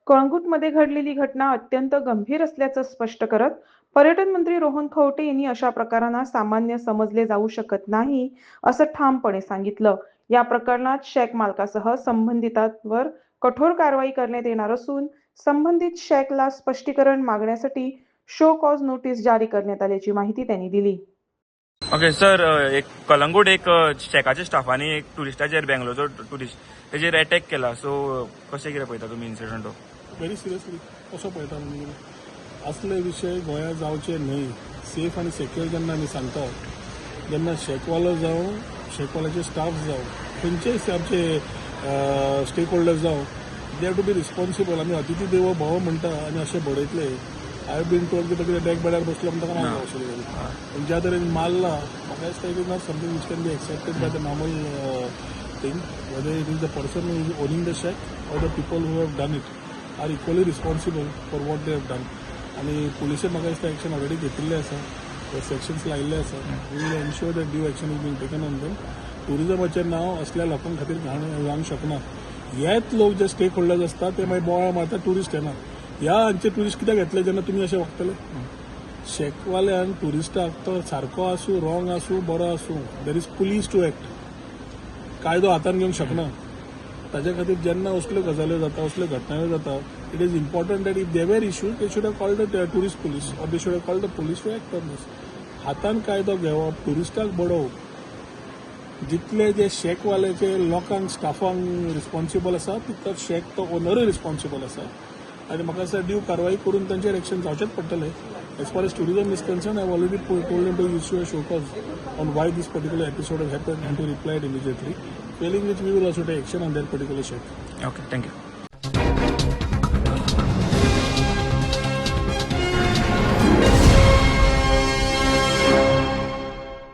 कळंगूटमध्ये घडलेली घटना अत्यंत गंभीर असल्याचं स्पष्ट करत पर्यटन मंत्री रोहन खंवटे यांनी अशा प्रकारांना सामान्य समजले जाऊ शकत नाही, असं ठामपणे सांगितलं. या प्रकरणात शॅक मालकासह संबंधितांवर कठोर कारवाई करण्यात येणार असून संबंधित शॅकला स्पष्टीकरण मागण्यासाठी शो कॉज नोटीस जारी करण्यात आल्याची माहिती त्यांनी दिली. ओके सर, एक कलंगूट एक शॅकाच्या स्टाफांनी एक टुरिस्टाचेर बेंगलोरचो टुरिस्ट तेजेर अटॅक केला. सो कशें कितें पळयता तुमी इन्सिडंट? व्हेरी सिरियसली कसो पळयता म्हणजे असले विशय गोंयांत जावचे न्हय. सेफ आनी सेक्युअर जेन्ना आमी सांगता, जेन्ना शेकवालो जावं, शेकवाल्याचे स्टाफ जावं, खंयचेय आमचे स्टेक होल्डर्स जावं, they have to be responsible. आमी अतिथी देवो भव म्हणटा आनी अशें बडयतले. आय हॅव बीन टोल्ड की कितें डॅक बेडार बसलो म्हणटा काय मारलो आशिल्लें. पूण ज्या तरेन मारला, म्हाका दिसता it is not something which can be accepted by the normal thing. Whether it is the person who is owning the shack or the people who have done it are equally responsible for what they have done. आनी पुलिशेन म्हाका दिसता action already घेतिल्लें आसा, sections लायिल्ले आसा. We will ensure that due action is been taken on them. टुरिजमाचें नांव असल्या लोकां खातीर जावंक शकना. हेच लोक जे स्टेक होल्डर्स आसता ते मागीर बोवाळ मारता, टुरिस्ट येना. ह्या हांचे टुरिस्ट कित्याक येतले जेन्ना तुमी अशें वागतले? शेकवाल्यान टुरिस्टाक तो सारको आसूं, रॉंग आसूं, बरो आसूं, there is police to act. कायदो हातान घेवंक शकना. ताजे खातीर जेन्ना असल्यो गजाल्यो जाता, असल्यो घटनायो जाता, it is important that if they were issues they should have called the tourist police or they should have called the police to act on these. हातान कायदो घेवप, टुरिस्टाक बडोवप, जितले जे शेकवाल्याचे लोकांक स्टाफांक रिस्पॉन्सिबल आसा तितलोच शेक तो ओनरूय रिस्पॉन्सिबल आसा. आनी म्हाका दिसता ड्यू कारवाई करून तांचेर एक्शन जावचेच पडटलें. As far as tourism is concern, I have already told them to issue a show cause on why this particular episode has happen and to reply it immediately. Failing which we will also take action on that particular ship. Okay, thank you.